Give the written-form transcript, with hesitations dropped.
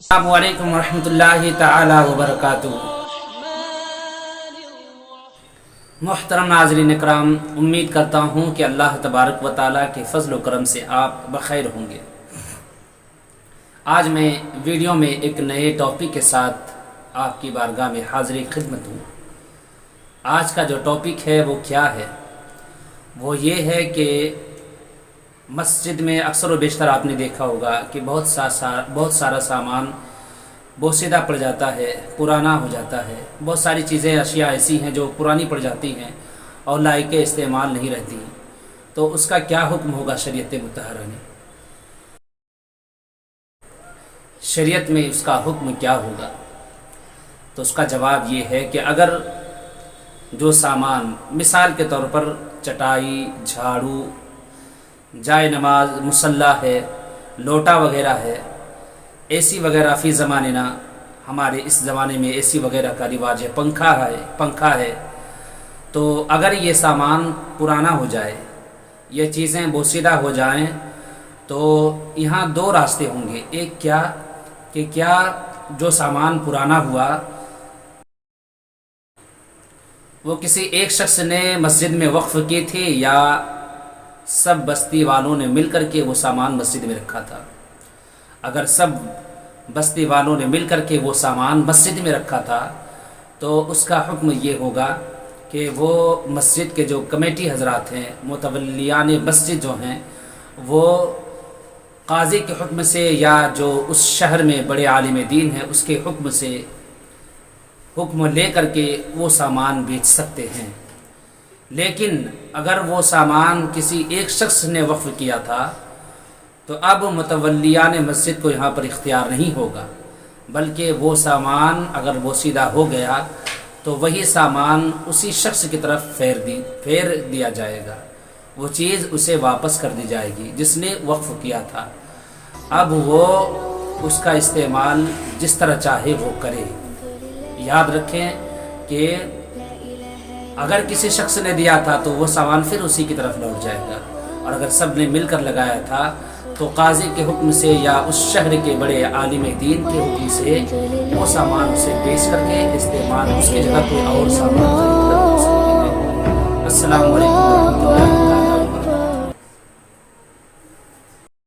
السلام علیکم ورحمۃ اللہ تعالی وبرکاتہ۔ محترم ناظرین اکرام، امید کرتا ہوں کہ اللہ تبارک و تعالیٰ کے فضل و کرم سے آپ بخیر ہوں گے۔ آج میں ویڈیو میں ایک نئے ٹاپک کے ساتھ آپ کی بارگاہ میں حاضری خدمت ہوں۔ آج کا جو ٹاپک ہے وہ کیا ہے؟ وہ یہ ہے کہ مسجد میں اکثر و بیشتر آپ نے دیکھا ہوگا کہ بہت سارا سامان بوسیدہ پڑ جاتا ہے، پرانا ہو جاتا ہے۔ بہت ساری چیزیں، اشیاء ایسی ہیں جو پرانی پڑ جاتی ہیں اور لائق استعمال نہیں رہتی، تو اس کا کیا حکم ہوگا شریعت مطہرہ میں؟ شریعت میں اس کا حکم کیا ہوگا؟ تو اس کا جواب یہ ہے کہ اگر جو سامان، مثال کے طور پر چٹائی، جھاڑو، جائے نماز، مصلی ہے، لوٹا وغیرہ ہے، اے سی وغیرہ، فی زماننا، ہمارے اس زمانے میں اے سی وغیرہ کا رواج ہے، پنکھا ہے، تو اگر یہ سامان پرانا ہو جائے، یہ چیزیں بوسیدہ ہو جائیں، تو یہاں دو راستے ہوں گے۔ ایک کیا جو سامان پرانا ہوا وہ کسی ایک شخص نے مسجد میں وقف کی تھی، یا سب بستی والوں نے مل کر کے وہ سامان مسجد میں رکھا تھا؟ اگر سب بستی والوں نے مل کر کے وہ سامان مسجد میں رکھا تھا تو اس کا حکم یہ ہوگا کہ وہ مسجد کے جو کمیٹی حضرات ہیں، متولیان مسجد جو ہیں، وہ قاضی کے حکم سے یا جو اس شہر میں بڑے عالم دین ہیں اس کے حکم سے حکم لے کر کے وہ سامان بیچ سکتے ہیں۔ لیکن اگر وہ سامان کسی ایک شخص نے وقف کیا تھا تو اب متولیان مسجد کو یہاں پر اختیار نہیں ہوگا، بلکہ وہ سامان اگر بوسیدہ ہو گیا تو وہی سامان اسی شخص کی طرف پھیر دیا جائے گا، وہ چیز اسے واپس کر دی جائے گی جس نے وقف کیا تھا۔ اب وہ اس کا استعمال جس طرح چاہے وہ کرے۔ یاد رکھیں کہ اگر کسی شخص نے دیا تھا تو وہ سامان پھر اسی کی طرف لوٹ جائے گا، اور اگر سب نے مل کر لگایا تھا تو قاضی کے حکم سے یا اس شہر کے بڑے عالم دین کے حکم سے وہ سامان اسے بیچ کر کے استعمال، اس کی جگہ کوئی اور سامان خرید کر۔ السلام علیکم ورحمۃ اللہ۔